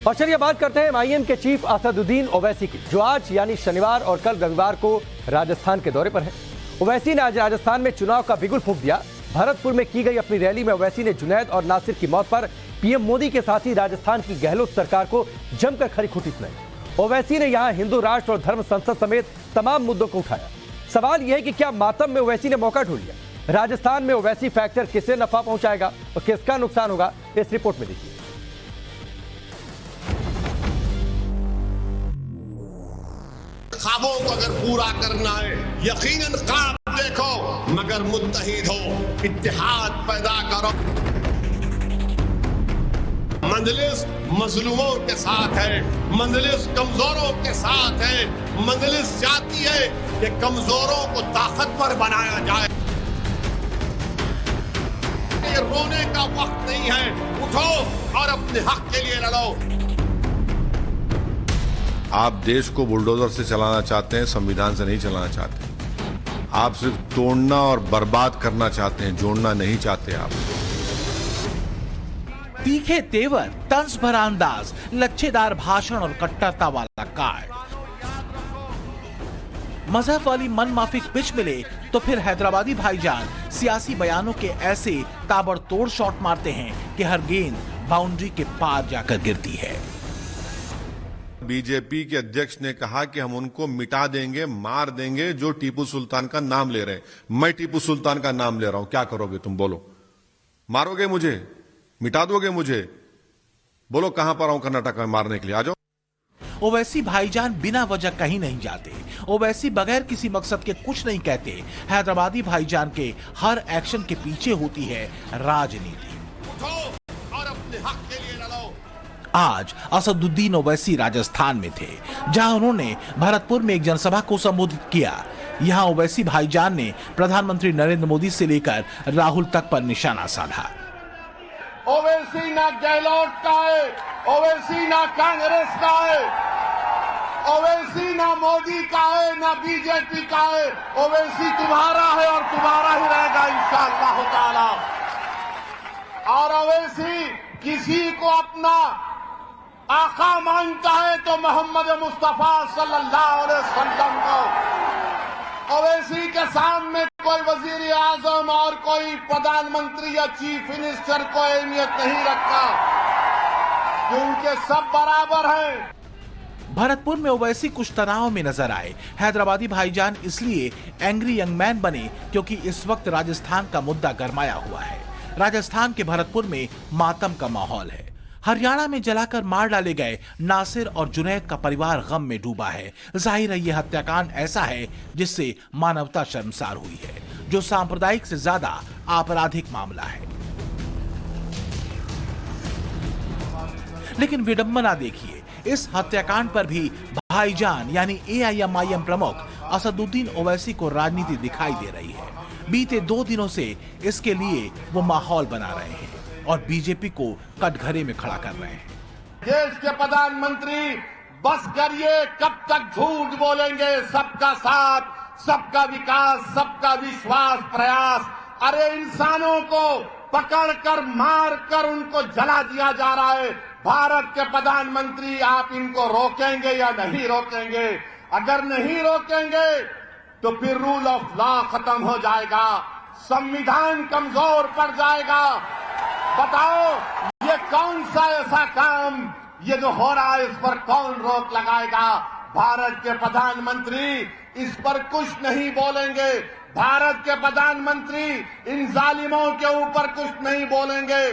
और चलिए बात करते हैं एमआईएम के चीफ असदुद्दीन ओवैसी की, जो आज यानी शनिवार और कल रविवार को राजस्थान के दौरे पर है। ओवैसी ने आज राजस्थान में चुनाव का बिगुल फूंक दिया। भरतपुर में की गई अपनी रैली में ओवैसी ने जुनैद और नासिर की मौत पर पीएम मोदी के साथ ही राजस्थान की गहलोत सरकार को जमकर खरी खोटी सुनाई। ओवैसी ने यहां हिंदू राष्ट्र और धर्म संसद समेत तमाम मुद्दों को उठाया। सवाल यह है कि क्या मातम में ओवैसी ने मौका ढूंढ लिया? राजस्थान में ओवैसी फैक्टर किसे नफा पहुंचाएगा और किसका नुकसान होगा, इस रिपोर्ट में देखिए। ख्वाबों को अगर पूरा करना है, यकीनन ख्वाब देखो, मगर मुत्तहिद हो, इत्तेहाद पैदा करो। मंजलिस मजलूमों के साथ है, मंजलिस कमजोरों के साथ है। मंजलिस चाहती है कि कमजोरों को ताकतवर बनाया जाए। ये रोने का वक्त नहीं है, उठो और अपने हक के लिए लड़ो। आप देश को बुलडोजर से चलाना चाहते हैं, संविधान से नहीं चलाना चाहते। आप सिर्फ तोड़ना और बर्बाद करना चाहते हैं, जोड़ना नहीं चाहते। आप तीखे तेवर, तंज भरा अंदाज, लच्छेदार भाषण और कट्टरता वाला कार्ड। मजहब वाली मनमाफिक पिच मिले तो फिर हैदराबादी भाईजान सियासी बयानों के ऐसे ताबड़तोड़ शॉट मारते हैं कि हर गेंद बाउंड्री के पार जाकर गिरती है। बीजेपी के अध्यक्ष ने कहा कि हम उनको मिटा देंगे, मार देंगे जो टीपू सुल्तान का नाम ले रहे हैं। मैं टीपू सुल्तान का नाम ले रहा हूं, क्या करोगे तुम? बोलो, मारोगे मुझे? मिटा दोगे मुझे? बोलो कहां पर आऊं कर्नाटक में मारने के लिए? आ जाओ। ओवैसी भाईजान बिना वजह कहीं नहीं जाते। ओवैसी बगैर किसी मकसद के कुछ नहीं कहते। हैदराबादी भाईजान के हर एक्शन के पीछे होती है राजनीति। उठो और अपने हक के लिए लड़ो। आज असदुद्दीन ओवैसी राजस्थान में थे, जहां उन्होंने भरतपुर में एक जनसभा को संबोधित किया। यहां ओवैसी भाईजान ने प्रधानमंत्री नरेंद्र मोदी से लेकर राहुल तक पर निशाना साधा। ओवैसी ना गहलोत का है, ओवैसी ना कांग्रेस का है, ओवैसी ना मोदी का है, ना बीजेपी का है। ओवैसी तुम्हारा है और तुम्हारा ही रहेगा इंशाअल्लाह ताला। और ओवैसी किसी को अपना आका मानता है तो मोहम्मद मुस्तफा सल्लल्लाहु अलैहि वसल्लम को। ओवैसी के सामने कोई वजीर आजम और कोई प्रधानमंत्री या चीफ मिनिस्टर को अहमियत नहीं रखता, क्योंकि सब बराबर हैं। भरतपुर में ओवैसी कुछ तनाव में नजर आए। हैदराबादी भाईजान इसलिए एंग्री यंग मैन बने क्योंकि इस वक्त राजस्थान का मुद्दा गरमाया हुआ है। राजस्थान के भरतपुर में मातम का माहौल है। हरियाणा में जलाकर मार डाले गए नासिर और जुनैद का परिवार गम में डूबा है। जाहिर है यह हत्याकांड ऐसा है जिससे मानवता शर्मसार हुई है, जो सांप्रदायिक से ज्यादा आपराधिक मामला है। लेकिन विडंबना देखिए, इस हत्याकांड पर भी भाईजान यानी एआईएमआईएम प्रमुख असदुद्दीन ओवैसी को राजनीति दिखाई दे रही है। बीते 2 दिनों से इसके लिए वो माहौल बना रहे हैं और बीजेपी को कटघरे में खड़ा कर रहे हैं। देश के प्रधानमंत्री बस करिए, कब तक झूठ बोलेंगे? सबका साथ, सबका विकास, सबका विश्वास, प्रयास। अरे इंसानों को पकड़कर मारकर उनको जला दिया जा रहा है। भारत के प्रधानमंत्री, आप इनको रोकेंगे या नहीं रोकेंगे? अगर नहीं रोकेंगे तो फिर रूल ऑफ लॉ खत्म हो जाएगा, संविधान कमजोर पड़ जाएगा। बताओ ये कौन सा ऐसा काम ये जो हो रहा है, इस पर कौन रोक लगाएगा? भारत के प्रधानमंत्री इस पर कुछ नहीं बोलेंगे। भारत के प्रधानमंत्री इन जालिमों के ऊपर कुछ नहीं बोलेंगे,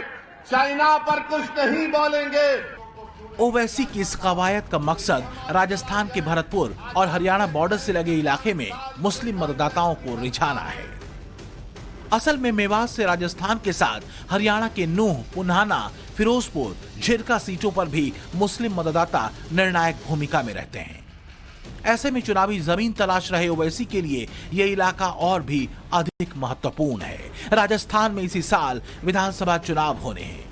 चाइना पर कुछ नहीं बोलेंगे। ओवैसी की इस कवायद का मकसद राजस्थान के भरतपुर और हरियाणा बॉर्डर से लगे इलाके में मुस्लिम मतदाताओं को रिझाना है। असल में मेवात से राजस्थान के साथ हरियाणा के नूह, पुन्हाना, फिरोजपुर, झिरका सीटों पर भी मुस्लिम मतदाता निर्णायक भूमिका में रहते हैं। ऐसे में चुनावी जमीन तलाश रहे ओवैसी के लिए यह इलाका और भी अधिक महत्वपूर्ण है। राजस्थान में इसी साल विधानसभा चुनाव होने हैं।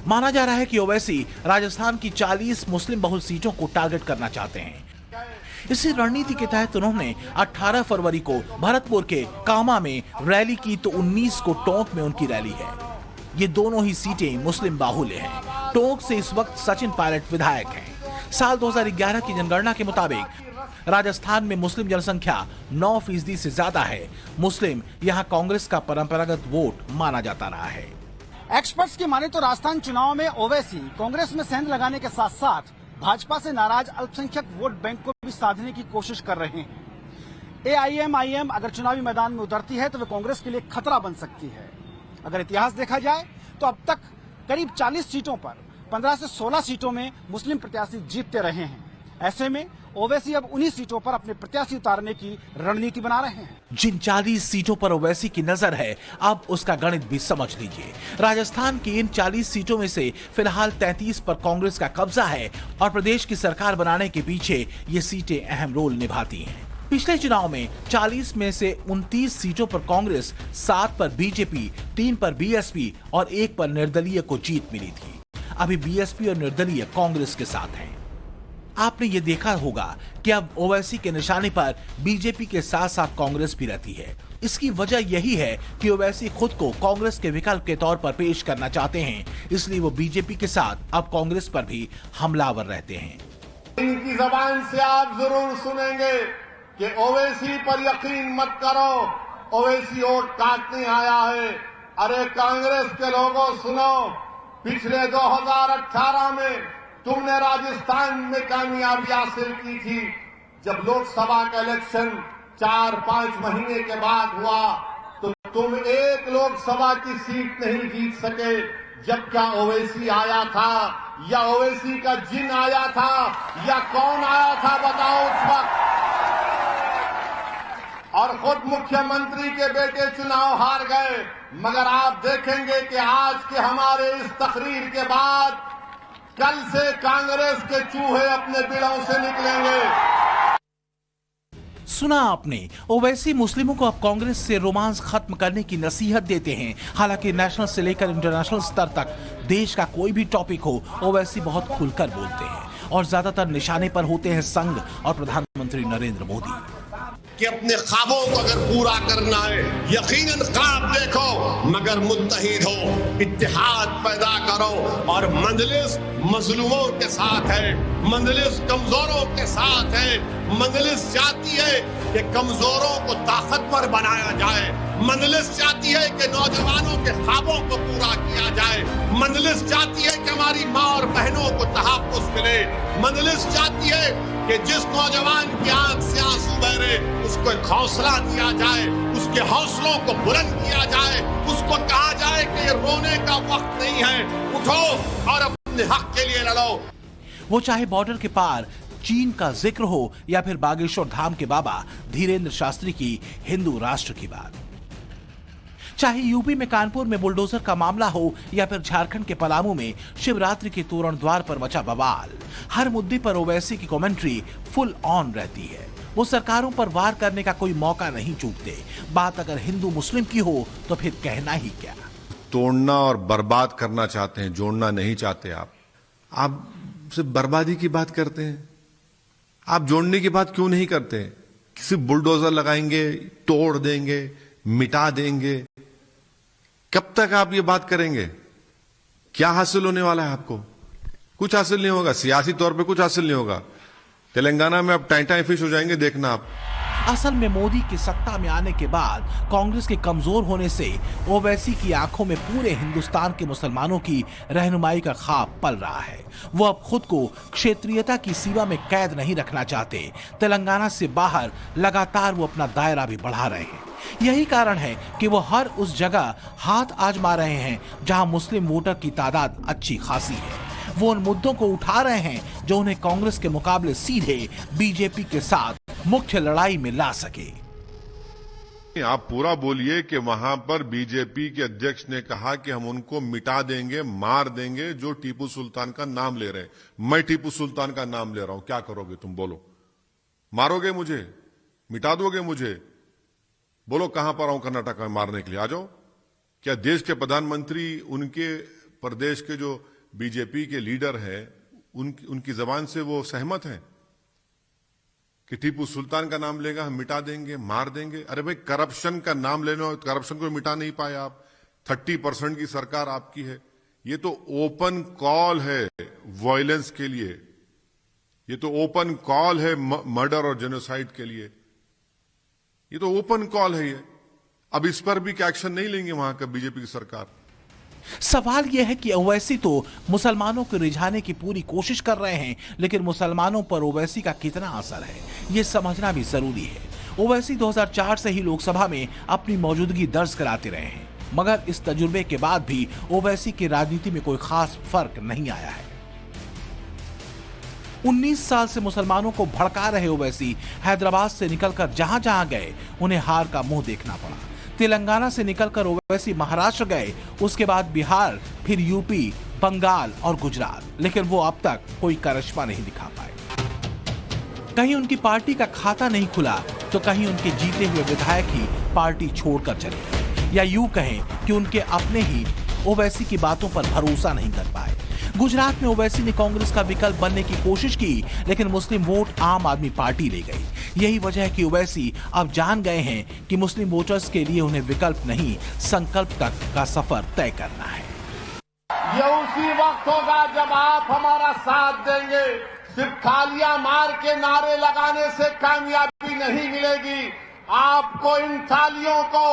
माना जा रहा है कि ओवैसी राजस्थान की 40 मुस्लिम बहुल सीटों को टारगेट करना चाहते हैं। इसी रणनीति के तहत उन्होंने 18 फरवरी को भरतपुर के कामा में रैली की तो 19 को टोंक में उनकी रैली है। ये दोनों ही सीटें मुस्लिम बाहुल्य हैं। टोंक से इस वक्त सचिन पायलट विधायक हैं। साल 2011 की जनगणना के मुताबिक राजस्थान में मुस्लिम जनसंख्या 9% से ज्यादा है। मुस्लिम यहाँ कांग्रेस का परंपरागत वोट माना जाता रहा है। एक्सपर्ट्स की माने तो राजस्थान चुनाव में ओवैसी कांग्रेस में सेंध लगाने के साथ साथ भाजपा से नाराज अल्पसंख्यक वोट बैंक को भी साधने की कोशिश कर रहे हैं। एआईएमआईएम अगर चुनावी मैदान में उतरती है तो वे कांग्रेस के लिए खतरा बन सकती है। अगर इतिहास देखा जाए तो अब तक करीब 40 सीटों पर 15 से 16 सीटों में मुस्लिम प्रत्याशी जीतते रहे हैं। ऐसे में ओवैसी अब उन्हीं सीटों पर अपने प्रत्याशी उतारने की रणनीति बना रहे हैं। जिन 40 सीटों पर ओवैसी की नजर है, अब उसका गणित भी समझ लीजिए। राजस्थान की इन 40 सीटों में से फिलहाल 33 पर कांग्रेस का कब्जा है और प्रदेश की सरकार बनाने के पीछे ये सीटें अहम रोल निभाती हैं। पिछले चुनाव में 40 में से 29 सीटों पर कांग्रेस, 7 पर बीजेपी, 3 पर बीएसपी और 1 पर निर्दलीय को जीत मिली थी। अभी बीएसपी और निर्दलीय कांग्रेस के साथ हैं। आपने ये देखा होगा कि अब ओवैसी के निशाने पर बीजेपी के साथ साथ कांग्रेस भी रहती है। इसकी वजह यही है कि ओवैसी खुद को कांग्रेस के विकल्प के तौर पर पेश करना चाहते हैं, इसलिए वो बीजेपी के साथ अब कांग्रेस पर भी हमलावर रहते हैं। इनकी जबान से आप जरूर सुनेंगे कि ओवैसी पर यकीन मत करो, ओवैसी वोट काटने आया है। अरे कांग्रेस के लोगों सुनो, पिछले 2018 में तुमने राजस्थान में कामयाबी हासिल की थी। जब लोकसभा का इलेक्शन 4-5 महीने के बाद हुआ तो तुम एक लोकसभा की सीट नहीं जीत सके। जब क्या ओवैसी आया था या ओवैसी का जिन आया था या कौन आया था बताओ उस वक्त। और खुद मुख्यमंत्री के बेटे चुनाव हार गए। मगर आप देखेंगे कि आज के हमारे इस तकरीर के बाद कल से कांग्रेस के चूहे अपने बिलों से निकलेंगे। सुना आपने, ओवैसी मुस्लिमों को अब कांग्रेस से रोमांस खत्म करने की नसीहत देते हैं। हालांकि नेशनल से लेकर इंटरनेशनल स्तर तक देश का कोई भी टॉपिक हो, ओवैसी बहुत खुलकर बोलते हैं और ज्यादातर निशाने पर होते हैं संघ और प्रधानमंत्री नरेंद्र मोदी। कि अपने ख्वाबों को अगर पूरा करना है, यकीनन ख्वाब देखो मगर मुत्तहिद हो, इत्तेहाद पैदा करो। और मंजलिस मजलूमों के साथ है, मंजलिस कमजोरों के साथ है। मंजलिस चाहती है कि कमजोरों को ताकतवर बनाया जाए। मंजलिस चाहती है कि नौजवानों के ख्वाबों को पूरा किया जाए। मंजलिस चाहती है कि हमारी माँ और बहनों को तहफ्फुज़ मिले। मंजलिस चाहती है कि जिस नौजवान की आंख से आंसू बह रहे उसको एक हौसला दिया जाए, उसके हौसलों को बुलंद किया जाए, उसको कहा जाए कि ये रोने का वक्त नहीं है, उठो और अपने हक के लिए लड़ो। वो चाहे बॉर्डर के पार चीन का जिक्र हो या फिर बागेश्वर धाम के बाबा धीरेन्द्र शास्त्री की हिंदू राष्ट्र की बात, चाहे यूपी में कानपुर में बुलडोजर का मामला हो या फिर झारखंड के पलामू में शिवरात्रि के तोरण द्वार पर मचा बवाल, हर मुद्दे पर ओवैसी की कमेंट्री फुल ऑन रहती है। वो सरकारों पर वार करने का कोई मौका नहीं चूकते। बात अगर हिंदू मुस्लिम की हो तो फिर कहना ही क्या। तोड़ना और बर्बाद करना चाहते हैं, जोड़ना नहीं चाहते। आप सिर्फ बर्बादी की बात करते हैं, आप जोड़ने की बात क्यों नहीं करते? सिर्फ बुलडोजर लगाएंगे, तोड़ देंगे, मिटा देंगे। कब तक आप ये बात करेंगे? क्या हासिल होने वाला है आपको? कुछ हासिल नहीं होगा, सियासी तौर पे कुछ हासिल नहीं होगा। तेलंगाना में आप टाइटाई फिश हो जाएंगे, देखना आप। असल में मोदी की सत्ता में आने के बाद कांग्रेस के कमजोर होने से ओवैसी की आंखों में पूरे हिंदुस्तान के मुसलमानों की रहनुमाई का ख्वाब पल रहा है। वो अब खुद को क्षेत्रीयता की सीमा में कैद नहीं रखना चाहते। तेलंगाना से बाहर लगातार वो अपना दायरा भी बढ़ा रहे हैं। यही कारण है कि वो हर उस जगह हाथ आजमा रहे हैं जहां मुस्लिम वोटर की तादाद अच्छी खासी है। वो उन मुद्दों को उठा रहे हैं जो उन्हें कांग्रेस के मुकाबले सीधे बीजेपी के साथ मुख्य लड़ाई में ला सके। आप पूरा बोलिए कि वहां पर बीजेपी के अध्यक्ष ने कहा कि हम उनको मिटा देंगे, मार देंगे जो टीपू सुल्तान का नाम ले रहे हैं। मैं टीपू सुल्तान का नाम ले रहा हूं, क्या करोगे तुम? बोलो, मारोगे मुझे? मिटा दोगे मुझे? बोलो कहां पर आऊं कर्नाटक में मारने के लिए? आ जाओ। क्या देश के प्रधानमंत्री उनके प्रदेश के जो बीजेपी के लीडर हैं उनकी जबान से वो सहमत हैं कि टीपू सुल्तान का नाम लेगा हम मिटा देंगे, मार देंगे? अरे भाई, करप्शन का नाम लेना, करप्शन को मिटा नहीं पाए आप। 30% की सरकार आपकी है। ये तो ओपन कॉल है वायलेंस के लिए, ये तो ओपन कॉल है मर्डर और जेनोसाइड के लिए, ये तो ओपन कॉल है ये। अब इस पर भी क्या एक्शन नहीं लेंगे वहां का बीजेपी की सरकार? सवाल यह है कि ओवैसी तो मुसलमानों को रिझाने की पूरी कोशिश कर रहे हैं, लेकिन मुसलमानों पर ओवैसी का कितना असर है यह समझना भी जरूरी है। ओवैसी 2004 से ही लोकसभा में अपनी मौजूदगी दर्ज कराते रहे हैं, मगर इस तजुर्बे के बाद भी ओवैसी की राजनीति में कोई खास फर्क नहीं आया है। 19 साल से मुसलमानों को भड़का रहे ओवैसी हैदराबाद से निकलकर जहां जहां गए उन्हें हार का मुंह देखना पड़ा। तेलंगाना से निकलकर ओवैसी महाराष्ट्र गए, उसके बाद बिहार, फिर यूपी, बंगाल और गुजरात, लेकिन वो अब तक कोई करिश्मा नहीं दिखा पाए। कहीं उनकी पार्टी का खाता नहीं खुला तो कहीं उनके जीते हुए विधायक ही पार्टी छोड़कर चले गए, या यूं कहें कि उनके अपने ही ओवैसी की बातों पर भरोसा नहीं कर पाए। गुजरात में ओवैसी ने कांग्रेस का विकल्प बनने की कोशिश की, लेकिन मुस्लिम वोट आम आदमी पार्टी ले गई। यही वजह है कि ओवैसी अब जान गए हैं कि मुस्लिम वोटर्स के लिए उन्हें विकल्प नहीं, संकल्प तक का सफर तय करना है। ये उसी वक्त होगा जब आप हमारा साथ देंगे। सिर्फ थालियां मार के नारे लगाने से कामयाबी नहीं मिलेगी। आपको इन थालियों को,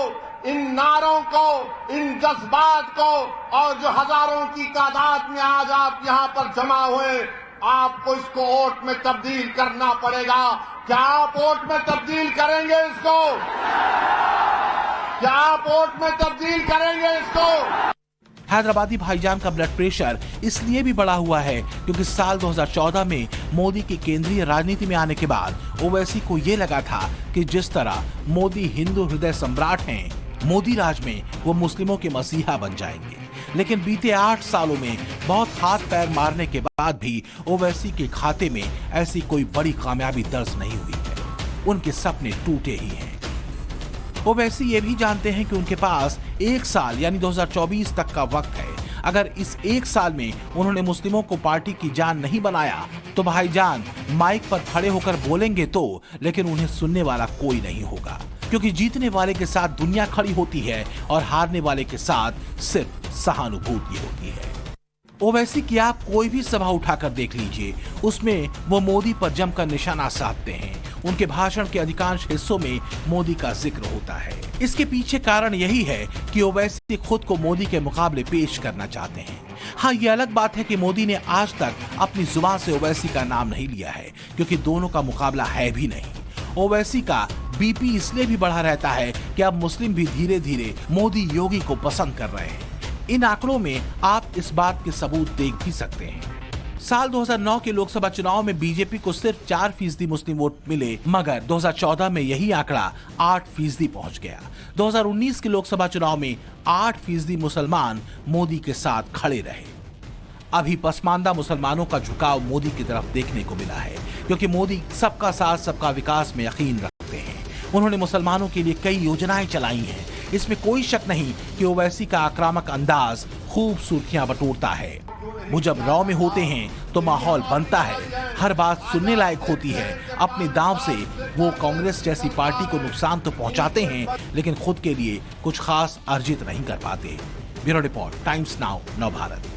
इन नारों को, इन जज्बात को और जो हजारों की तादाद में आज आप यहां पर जमा हुए, आपको इसको वोट में तब्दील करना पड़ेगा। क्या आप वोट में तब्दील करेंगे इसको? क्या आप वोट में तब्दील करेंगे इसको? हैदराबादी भाईजान का ब्लड प्रेशर इसलिए भी बढ़ा हुआ है क्योंकि साल 2014 में मोदी की केंद्रीय राजनीति में आने के बाद ओवैसी को यह लगा था कि जिस तरह मोदी हिंदू हृदय सम्राट हैं, मोदी राज में वो मुस्लिमों के मसीहा बन जाएंगे। लेकिन बीते 8 सालों में बहुत हाथ पैर मारने के बाद भी ओवैसी के खाते में ऐसी कोई बड़ी कामयाबी दर्ज नहीं हुई है। उनके सपने टूटे ही हैं। ओवैसी ये भी जानते हैं कि उनके पास 1 साल यानी 2024 तक का वक्त है। अगर इस 1 साल में उन्होंने मुस्लिमों को पार्टी की जान नहीं बनाया तो भाईजान माइक पर खड़े होकर बोलेंगे तो, लेकिन उन्हें सुनने वाला कोई नहीं होगा, क्योंकि जीतने वाले के साथ दुनिया खड़ी होती है और हारने वाले के साथ सिर्फ सहानुभूति होती है। ओवैसी की आप कोई भी सभा उठाकर देख लीजिए, उसमें वो मोदी पर जमकर निशाना साधते हैं। उनके भाषण के अधिकांश हिस्सों में मोदी का जिक्र होता है। इसके पीछे कारण यही है कि ओवैसी खुद को मोदी के मुकाबले पेश करना चाहते हैं। हाँ, ये अलग बात है कि मोदी ने आज तक अपनी जुबान से ओवैसी का नाम नहीं लिया है, क्योंकि दोनों का मुकाबला है भी नहीं। ओवैसी का बीपी इसलिए भी बढ़ा रहता है कि अब मुस्लिम भी धीरे धीरे मोदी योगी को पसंद कर रहे हैं। इन आंकड़ों में आप इस बात के सबूत देख भी सकते हैं। साल 2009 के लोकसभा चुनाव में बीजेपी को सिर्फ 4% मुस्लिम वोट मिले, मगर 2014 में यही आंकड़ा 8% पहुंच गया। 2019 के लोकसभा चुनाव में 8% मुसलमान मोदी के साथ खड़े रहे। अभी पसमानदा मुसलमानों का झुकाव मोदी की तरफ देखने को मिला है, क्योंकि मोदी सबका साथ सबका विकास में यकीन रखते हैं। उन्होंने मुसलमानों के लिए कई योजनाएं चलाई हैं। इसमें कोई शक नहीं कि ओवैसी का आक्रामक अंदाज खूब सुर्खियां बटोरता है। वो जब रौ में होते हैं तो माहौल बनता है, हर बात सुनने लायक होती है। अपने दांव से वो कांग्रेस जैसी पार्टी को नुकसान तो पहुंचाते हैं, लेकिन खुद के लिए कुछ खास अर्जित नहीं कर पाते। ब्यूरो रिपोर्ट, टाइम्स नाउ, नव भारत।